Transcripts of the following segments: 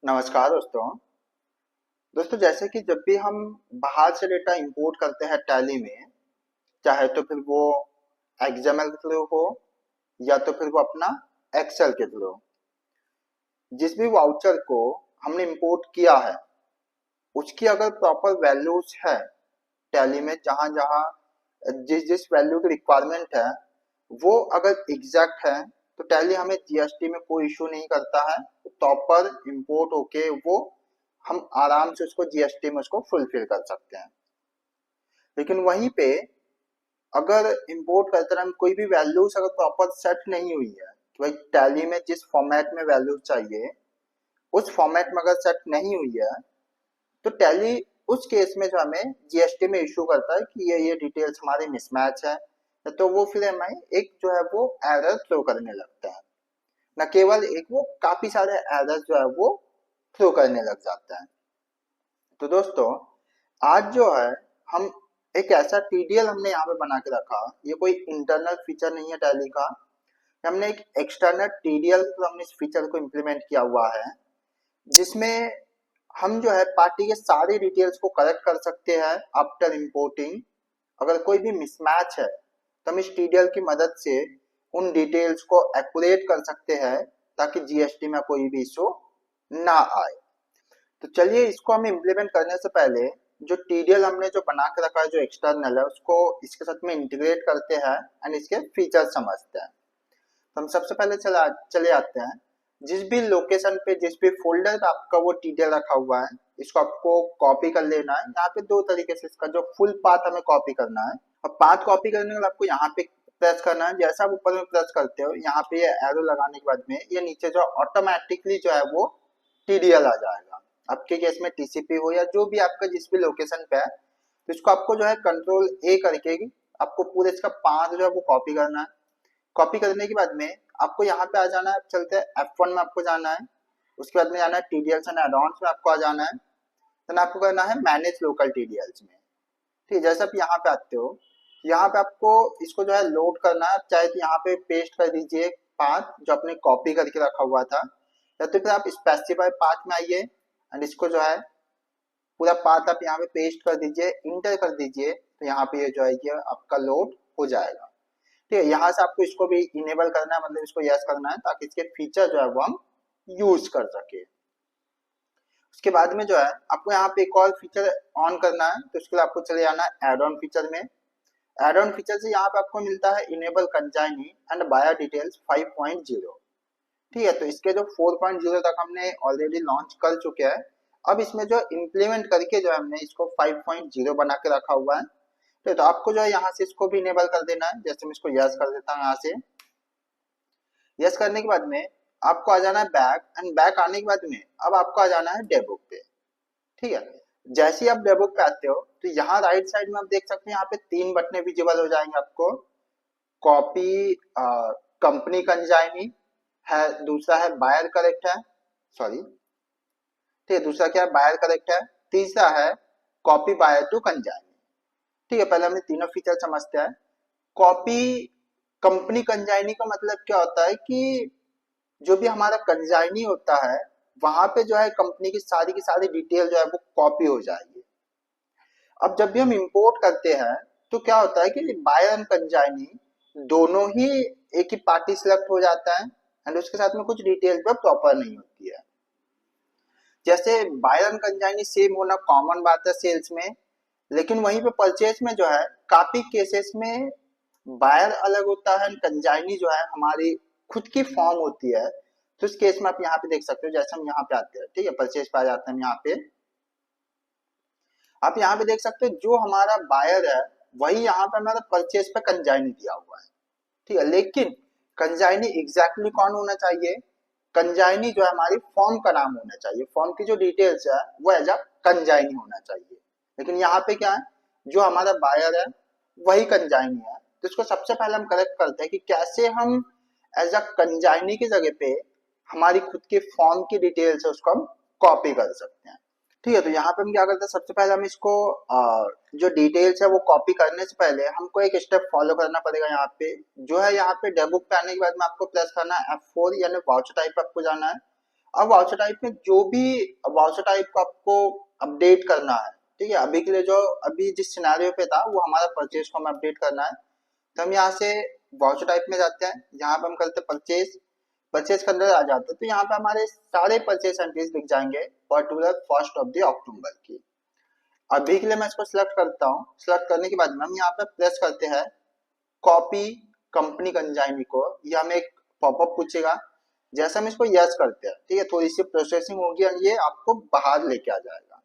नमस्कार दोस्तों। जैसे कि जब भी हम बाहर से डेटा इंपोर्ट करते हैं टैली में, चाहे तो फिर वो एक्सएमएल के थ्रू हो या तो फिर वो अपना एक्सेल के थ्रू, जिस भी वाउचर को हमने इंपोर्ट किया है उसकी अगर प्रॉपर वैल्यूज है टैली में, जहां जहां जिस जिस वैल्यू की रिक्वायरमेंट है वो अगर एग्जैक्ट है, तो टैली हमें जीएसटी में कोई इशू नहीं करता है। प्रॉपर इंपोर्ट होके वो हम आराम से उसको जीएसटी में उसको फुलफिल कर सकते हैं। लेकिन वहीं पे अगर इंपोर्ट करते टाइम कोई भी वैल्यूज अगर प्रॉपर सेट नहीं हुई है, तो भाई टैली में जिस फॉर्मेट में वैल्यू चाहिए उस फॉर्मेट में अगर सेट नहीं हुई है, तो टैली उस केस में जो हमें जीएसटी में इशू करता है कि ये डिटेल्स हमारे मिसमैच है, तो वो फिर हमें एक जो है वो एरर थ्रो करने लगता है। न केवल एक, वो काफी सारे एरर जो है वो थ्रो करने लग जाता है। तो दोस्तों, आज जो है हम एक ऐसा टीडीएल हमने यहाँ पे बना के रखा, ये कोई इंटरनल फीचर नहीं है टैली का, हमने एक एक्सटर्नल टीडीएल तो हमने इस फीचर को इम्प्लीमेंट किया हुआ है, जिसमें हम जो है पार्टी के सारे डिटेल्स को कलेक्ट कर सकते हैं आफ्टर इंपोर्टिंग। अगर कोई भी मिसमैच है तो हम इस टीडीएल की मदद से उन डिटेल्स को एक्यूरेट कर सकते हैं, ताकि जीएसटी में कोई भी इशू ना आए। तो चलिए, इसको हम इम्प्लीमेंट करने से पहले जो टीडीएल हमने जो बना के रखा है जो एक्सटर्नल है, उसको इसके साथ में इंटीग्रेट करते हैं एंड इसके फीचर समझते हैं। तो हम सबसे पहले चले आते हैं जिस भी लोकेशन पे, जिस भी फोल्डर पे आपका वो टीडीएल रखा हुआ है, इसको आपको कॉपी कर लेना है। यहाँ पे दो तरीके से इसका जो फुल पाथ हमें कॉपी करना है। और पाथ कॉपी करने के बाद आपको यहाँ पे प्रेस करना है। जैसा आप ऊपर में प्रेस करते हो, यहाँ पे ये एरो लगाने के बाद में ये नीचे जो ऑटोमेटिकली जो है वो टीडीएल आ जाएगा। आपके केस में टीसीपी हो या जो भी आपका जिस भी लोकेशन पे है, तो इसको आपको जो है कंट्रोल ए करके आपको पूरे इसका पाथ जो है वो कॉपी करना है। कॉपी करने के बाद में आपको यहाँ पे आ जाना है। चलते हैं F1 में, आपको जाना है। उसके बाद में जाना है टीडीएल्स एंड एडॉन्स में, आपको आ जाना है। देन आपको करना है मैनेज लोकल टीडीएल्स में। ठीक है, जैसे आप यहाँ पे आते हो, यहाँ पे आपको इसको जो है लोड करना है। आप चाहे तो यहाँ पे पेस्ट कर दीजिए पाथ जो आपने कॉपी करके रखा हुआ था, या तो फिर आप स्पेसिफाई पाथ में आइए एंड इसको जो है पूरा पाथ आप यहाँ पे पेस्ट कर दीजिए, इंटर कर दीजिए, तो यहाँ पे ये जो है ये आपका लोड हो जाएगा। ठीक है, यहाँ से आपको इसको भी इनेबल करना है, मतलब इसको यस करना है, ताकि इसके फीचर जो है वो हम यूज कर सके। उसके बाद में जो है आपको यहाँ पे एक और फीचर ऑन करना है, तो उसके लिए आपको चले जाना है एड ऑन फीचर में। एड ऑन फीचर से यहाँ पे आपको मिलता है enable consignee and buyer details 5.0। ठीक है, तो इसके जो 4.0 तक हमने ऑलरेडी लॉन्च कर चुके हैं। अब इसमें जो इम्प्लीमेंट करके जो है हमने इसको 5.0 बना के रखा हुआ है। तो आपको जो है यहाँ से इसको भी इनेबल कर देना है। जैसे मैं इसको यस कर देता हूँ, यहाँ से यस करने के बाद में आपको आ जाना है बैक, एंड बैक आने के बाद में अब आपको आ जाना है डेबुक पे। ठीक है, जैसे ही आप डेबुक पे आते हो, तो यहाँ राइट साइड में आप देख सकते हैं यहाँ पे तीन बटने विजिबल हो जाएंगे आपको। कॉपी कंपनी कंजाइनी है, दूसरा है बायर करेक्ट है, सॉरी, ठीक है, दूसरा क्या है, बायर करेक्ट है, तीसरा है कॉपी बायर टू कंजाइनी। ठीक है, पहले हमने तीनों फीचर समझते हैं। कॉपी कंपनी कंजाइनी का मतलब क्या होता है कि जो भी हमारा कंजाइनी होता है वहां पे जो है कंपनी की सारी डिटेल जो है वो कॉपी हो जाएगी। अब जब भी हम इंपोर्ट करते हैं, तो क्या होता है कि बायर एंड कंजाइनी दोनों ही एक ही पार्टी सिलेक्ट हो जाता है, एंड उसके साथ में कुछ डिटेल पर प्रॉपर नहीं होती है। जैसे बायर एंड कंजाइनी सेम होना कॉमन बात है सेल्स में, लेकिन वहीं पे परचेज में जो है काफी केसेस में बायर अलग होता है, कंजाइनी जो है हमारी खुद की फॉर्म होती है। तो इस केस में आप यहाँ पे देख सकते हो, जैसे हम यहाँ पे आते हैं, ठीक है, परचेज पे आ जाते हैं हम यहाँ पे। आप यहाँ पे देख सकते हो जो हमारा बायर है वही यहाँ पे हमारा परचेज पे कंजाइनी दिया हुआ है। ठीक है, लेकिन कंजाइनी एग्जैक्टली कौन होना चाहिए, कंजाइनी जो है हमारी फॉर्म का नाम होना चाहिए, फॉर्म की जो डिटेल्स है वो एज अ कंजाइनी होना चाहिए। लेकिन यहाँ पे क्या है, जो हमारा बायर है वही कंजाइनी है। तो इसको सबसे पहले हम करेक्ट करते हैं कि कैसे हम एज अ कंजाइनी की जगह पे हमारी खुद की फॉर्म की डिटेल्स है उसको हम कॉपी कर सकते हैं। ठीक है, तो यहाँ पे हम क्या करते हैं, सबसे पहले हम इसको जो डिटेल्स है वो कॉपी करने से पहले हमको एक स्टेप फॉलो करना पड़ेगा। यहाँ पे जो है, यहाँ पे डेबुक पे आने के बाद में आपको प्रेस करना है F4, यानी वाउचर टाइप पे आपको जाना है। अब वाउचर टाइप में जो भी वाउचर टाइप को आपको अपडेट करना है, ठीक है, अभी के लिए जो अभी जिस सिनेरियो पे था वो हमारा परचेज को हमें अपडेट करना है। तो हम यहाँ से वाउचर टाइप में जाते हैं, यहाँ पे हम करते हैं परचेज, परचेज के अंदर आ जाते हैं, तो यहाँ पे हमारे सारे परचेज एंट्रीज दिख जाएंगे particular first of the October की। अभी के लिए मैं इसको सिलेक्ट करता हूँ, सिलेक्ट करने के बाद में हम यहाँ पे प्रेस करते हैं कॉपी कंपनी कंजाइनी को, ये हमें एक पॉपअप पूछेगा, जैसे हम इसको यस करते हैं, ठीक है, थोड़ी सी प्रोसेसिंग होगी और ये आपको बाहर लेके आ जाएगा।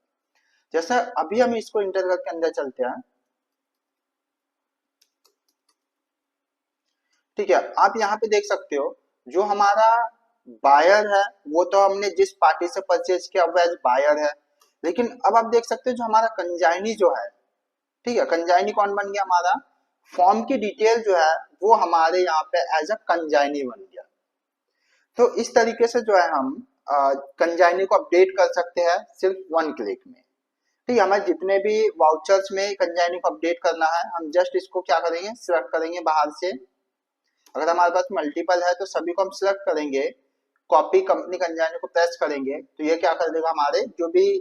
जैसा अभी हम इसको इंटर करके अंदर चलते हैं, ठीक है, आप यहाँ पे देख सकते हो जो हमारा बायर है वो तो हमने जिस पार्टी से परचेज किया वो एज बायर है, लेकिन अब आप देख सकते हो जो हमारा कंजाइनी जो है, ठीक है, कंजाइनी कौन बन गया, हमारा फॉर्म की डिटेल जो है वो हमारे यहाँ पे एज अ कंजाइनी बन गया। तो इस तरीके से जो है हम कंजाइनी को अपडेट कर सकते हैं सिर्फ वन क्लिक में। ठीक है, हमें जितने भी वाउचर्स में कंजाइनी को अपडेट करना है हम जस्ट इसको क्या करेंगे, सिलेक्ट करेंगे बाहर से। अगर हमारे पास मल्टीपल है तो सभी को हम सिलेक्ट करेंगे, कॉपी कंपनी कंजाइनी को प्रेस करेंगे तो ये क्या कर देगा, हमारे जो भी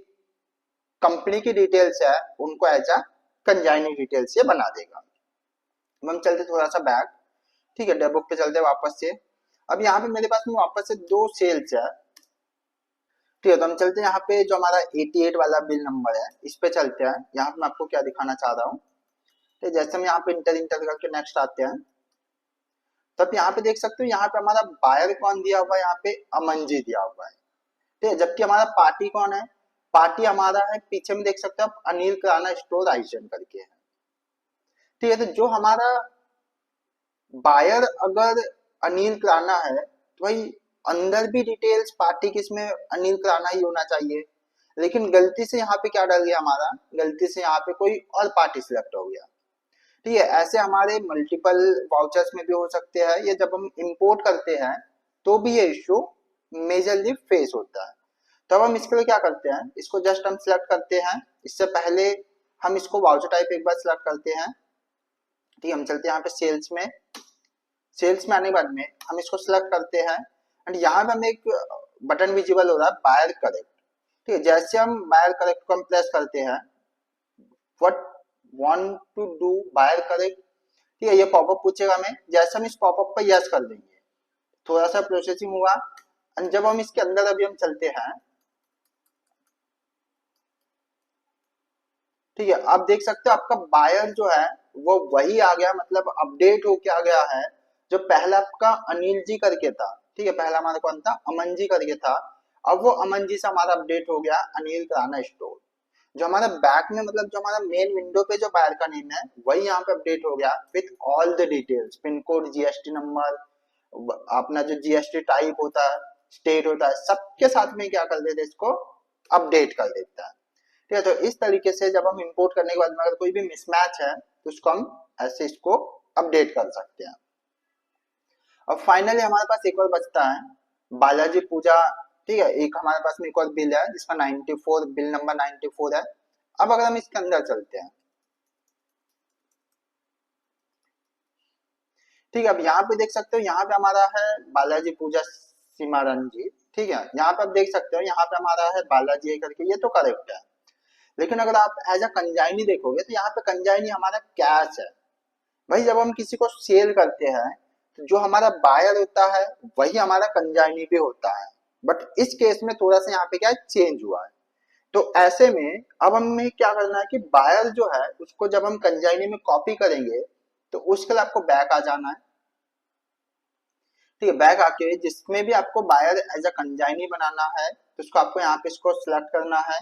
कंपनी की डिटेल्स है उनको एज अ कंजाइनी डिटेल्स ये बना देगा। हम चलते थोड़ा सा बैक, ठीक है, डेबुक पे चलते वापस से। अब यहाँ पे मेरे पास में वापस से दो सेल्स है, ठीक है, तो हम चलते हैं यहाँ पे जो हमारा 88 वाला बिल नंबर है इस पे चलते हैं। यहाँ पे मैं आपको क्या दिखाना चाह रहा हूँ, तो जैसे हम यहाँ पे इंटर इंटर करके नेक्स्ट आते हैं, तो आप यहाँ पे देख सकते हो यहाँ पे हमारा बायर कौन दिया हुआ है, यहाँ पे अमन जी दिया हुआ है, ठीक है, जबकि हमारा पार्टी कौन है, पार्टी हमारा है पीछे में देख सकते हो आप अनिल किराना स्टोर आइजन करके है, ठीक है, तो जो हमारा बायर अगर अनिल किराना है तो भाई अंदर भी डिटेल्स पार्टी की इसमें अनिल किराना ही होना चाहिए, लेकिन गलती से यहाँ पे क्या डाल गया, हमारा गलती से यहाँ पे कोई और पार्टी सिलेक्ट हो गया, ठीक है, ऐसे हमारे मल्टीपल वाउचर्स में भी हो सकते हैं, ये जब हम इंपोर्ट करते हैं तो भी ये इश्यू मेजरली फेस होता है। तब हम इसके लिए क्या करते हैं, इसको जस्ट हम सिलेक्ट करते हैं, इससे पहले हम इसको वाउचर टाइप एक बार सिलेक्ट करते हैं, ठीक है, हम चलते हैं यहाँ पे सेल्स में, सेल्स में आने के बाद में हम इसको सिलेक्ट करते हैं एंड यहाँ पे हमें एक बटन विजिबल हो रहा है बायर करेक्ट, ठीक है, जैसे हम बायर करेक्ट को हम प्रेस करते हैं, what want to do buyer correct, ठीक है, ये पॉपअप पूछेगा हमें, जैसे हम इस पॉपअप पर यस कर देंगे थोड़ा सा प्रोसेसिंग हुआ एंड जब हम इसके अंदर अभी हम चलते हैं, ठीक है, आप देख सकते हो आपका बायर जो है वो वही आ गया, मतलब अपडेट होके आ गया है जो पहला आपका अनिल जी करके था, ठीक है, पहला हमारा कौन था, अमन जी करके था, अब वो अमन जी से हमारा अपडेट हो गया अनिल किराना स्टोर। जो हमारा बैक में मतलब जो हमारा मेन विंडो पे जो बायर का नेम है वही यहाँ पे अपडेट हो गया with all the details, pin code, GST number, अपना जो जीएसटी टाइप होता है, स्टेट होता है, सबके साथ में क्या कर देते हैं, इसको अपडेट कर देता है, ठीक है, तो इस तरीके से जब हम इंपोर्ट करने के बाद में अगर कोई भी मिसमैच है तो उसको हम ऐसे इसको अपडेट कर सकते हैं। अब फाइनली हमारे पास एक और बचता है बालाजी पूजा, ठीक है, एक हमारे पास में एक और बिल है जिसका 94 बिल नंबर 94 है। अब अगर हम इसके अंदर चलते हैं, ठीक है, अब यहाँ पे देख सकते हो यहाँ पे हमारा है बालाजी पूजा सिमारन जी, ठीक है, यहाँ पे आप देख सकते हो यहाँ पे हमारा है बालाजी करके, ये तो करेक्ट है, लेकिन अगर आप एज अ कंजाइनी देखोगे तो यहाँ पे कंजाइनी हमारा कैश है। भाई जब हम किसी को सेल करते हैं तो जो हमारा बायर होता है वही हमारा कंजाइनी भी होता है, बट इस केस में थोड़ा सा यहाँ पे क्या चेंज हुआ है। तो ऐसे में अब हमें क्या करना है कि बायर जो है उसको जब हम कंजाइनी में कॉपी करेंगे तो उसके लिए आपको बैक आ जाना है, ठीक है, बैक आके जिसमें भी आपको बायर एज अ कंजाइनी बनाना है तो उसको आपको यहाँ पे इसको सिलेक्ट करना है।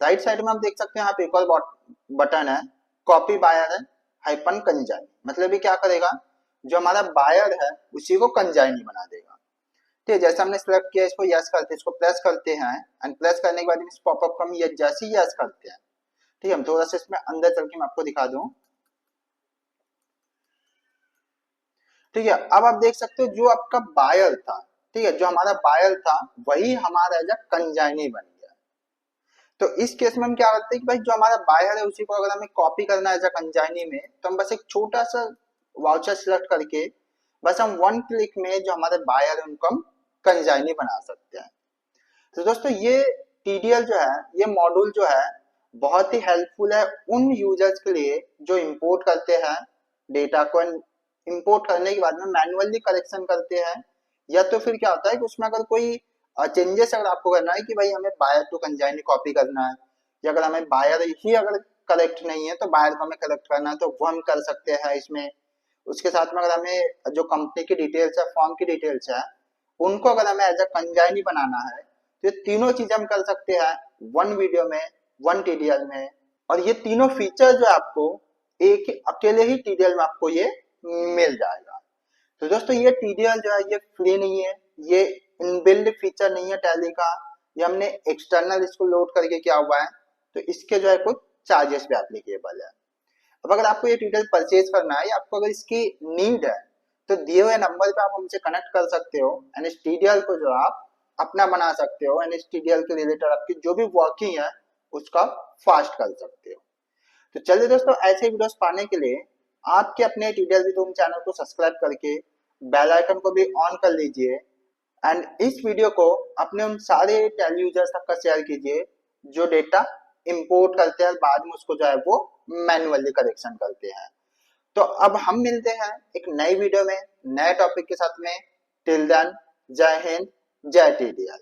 राइट साइड में आप देख सकते हैं यहाँ पे एक और बटन है कॉपी बायर है हाइपन कंजाइनी, मतलब ये क्या करेगा, जो हमारा बायर है उसी को कंजाइनी बना देगा, ठीक है, जैसे हमने सिलेक्ट किया इसको यस करते हैं, इसको प्रेस करते हैं एंड प्रेस करने के बाद इस पॉपअप को हम ये जैसे ही यस करते हैं, ठीक है, हम थोड़ा सा इसमें अंदर चल के मैं आपको दिखा दूं, ठीक है, अब आप देख सकते हो जो आपका बायर था, ठीक है, जो हमारा बायर था वही हमारा एज अ कंजाइनी बन गया। तो इस केस में हम क्या करते हैं कि भाई जो हमारा बायर है उसी को अगर हमें कॉपी करना है एज अ कंजाइनी में तो हम बस एक छोटा सा वाउचर सिलेक्ट करके बस हम वन क्लिक में जो हमारे बायर है उनको हम कंजाइनी बना सकते हैं। तो दोस्तों ये टीडीएल जो है, ये मॉड्यूल जो है बहुत ही हेल्पफुल है उन यूजर्स के लिए जो इंपोर्ट करते हैं डेटा को, इंपोर्ट करने के बाद में मैन्युअली करेक्शन करते हैं, या तो फिर क्या होता है कि उसमें अगर कोई चेंजेस अगर आपको करना है कि भाई हमें बायर टू कंजाइन कॉपी करना है, या अगर हमें बायर ही अगर करेक्ट नहीं है तो बायर को हमें करेक्ट करना है, तो वो हम कर सकते हैं इसमें। उसके साथ में अगर हमें जो कंपनी की डिटेल्स है, फॉर्म की डिटेल्स है, उनको अगर हमें एज अ कंजाइनी बनाना है, तो ये तीनों चीजें हम कर सकते हैं वन वीडियो में, वन टीडीएल में। और ये तीनों फीचर जो है आपको एक अकेले ही टीडीएल में आपको ये मिल जाएगा। तो दोस्तों ये टीडीएल जो है ये फ्री नहीं है, ये इनबिल्ड फीचर नहीं है टैली का, ये हमने एक्सटर्नल इसको लोड करके किया हुआ है, तो इसके जो है कुछ चार्जेस भी एप्लीकेबल है। अब अगर आपको ये टीडीएल परचेज करना है या आपको अगर इसकी नीड है, तो दिए हुए नंबर पे आप हमसे कनेक्ट कर सकते हो एंड इस टीडीएल को जो आप अपना बना सकते हो एंड इस टीडीएल के रिलेटेड आपकी जो भी वर्किंग है उसका फास्ट कर सकते हो। तो चलिए दोस्तों, ऐसे वीडियोस पाने के लिए आपके अपने टीडीएल विद चैनल को सब्सक्राइब करके बेल आइकन को भी ऑन कर लीजिए एंड इस वीडियो को अपने उन सारे टेली यूजर्स तक का शेयर कीजिए जो डेटा इंपोर्ट करते हैं, बाद में उसको जो है वो मैन्युअली करेक्शन करते हैं। तो अब हम मिलते हैं एक नई वीडियो में नए टॉपिक के साथ में। टिल देन, जय हिंद, जय टीडीएल।